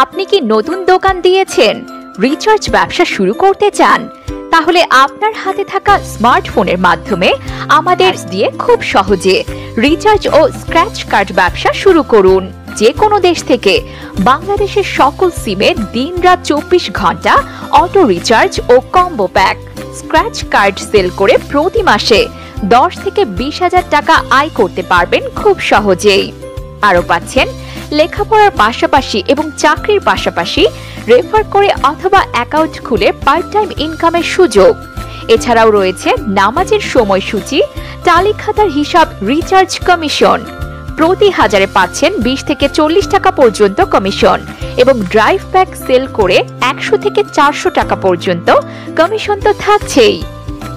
আপনি কি নতুন দোকান দিয়েছেন, রিচার্জ ব্যবসা শুরু করতে চান? তাহলে আপনার হাতে থাকা স্মার্টফোনের মাধ্যমে আমাদের দিয়ে খুব সহজে রিচার্জ ও স্ক্র্যাচ কার্ড ব্যবসা শুরু করুন। যে কোনো দেশ থেকে বাংলাদেশের সকল সিমে দিনরাত 24 ঘন্টা অটো রিচার্জ ও combo pack scratch card sell করে প্রতি মাসে 10 থেকে 20,000 টাকা আয় করতে পারবেন খুব সহজেই। আরও পাচ্ছেন লেখাপড়ার পাশাপাশি এবং চাকরির পাশাপাশি রেফার করে অথবা অ্যাকাউন্ট খুলে পার্ট টাইম ইনকামের সুযোগ। এছাড়াও রয়েছে নামাজের সময়সূচি, টালি খাতার হিসাব, রিচার্জ কমিশন। প্রতি হাজারে পাচ্ছেন 20 থেকে 40 টাকা পর্যন্ত কমিশন এবং ড্রাইভ প্যাক সেল করে 100 থেকে 400 টাকা পর্যন্ত কমিশন তো থাকছেই।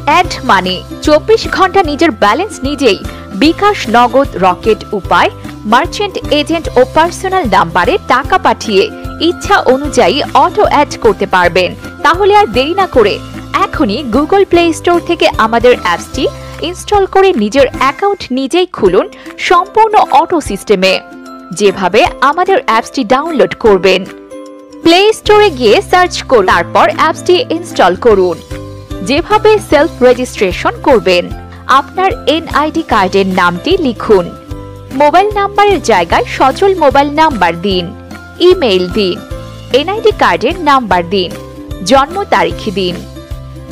অ্যাড মানি 24 ঘন্টা নিজের ব্যালেন্স নিজেই বিকাশ, নগদ, রকেট উপায়, মার্চেন্ট এজেন্ট ও পার্সোনাল নাম্বারে টাকা পাঠিয়ে ইচ্ছা অনুযায়ী অটো অ্যাড করতে পারবেন। তাহলে আর দেরি না করে এখনই গুগল প্লে স্টোর থেকে আমাদের অ্যাপসটি ইনস্টল করে নিজের অ্যাকাউন্ট নিজেই খুলুন সম্পূর্ণ অটো সিস্টেমে। যেভাবে আমাদের অ্যাপসটি ডাউনলোড করবেন, প্লে স্টোরে গিয়ে সার্চ করুন, তারপর অ্যাপসটি ইনস্টল করুন। যেভাবে সেলফ রেজিস্ট্রেশন করবেন, আপনার এনআইডি কার্ডের নামটি লিখুন, মোবাইল নাম্বারের জায়গায় সচল মোবাইল নাম্বার দিন, ইমেইল দিন, এনআইডি কার্ডের নাম্বার দিন, জন্ম তারিখ দিন,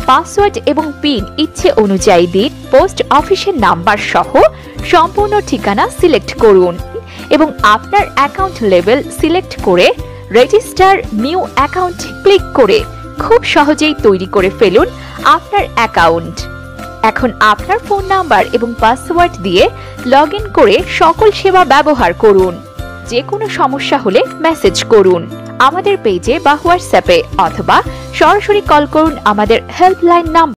পাসওয়ার্ড এবং পিন ইচ্ছে অনুযায়ী দিন। পোস্ট অফিসের নাম্বার সহ সম্পূর্ণ ঠিকানা সিলেক্ট করুন এবং আপনার অ্যাকাউন্ট লেভেল সিলেক্ট করে রেজিস্টার নিউ অ্যাকাউন্ট ক্লিক করে খুব সহজেই তৈরি করে ফেলুন আপনার অ্যাকাউন্ট। এখন আপনার ফোন নাম্বার এবং পাসওয়ার্ড দিয়ে লগ ইন করে সকল সেবা ব্যবহার করুন। যে কোনো সমস্যা হলে মেসেজ করুন আমাদের পেজে বা হোয়াটসঅ্যাপে, অথবা সরাসরি কল করুন আমাদের হেল্পলাইন নাম্বার।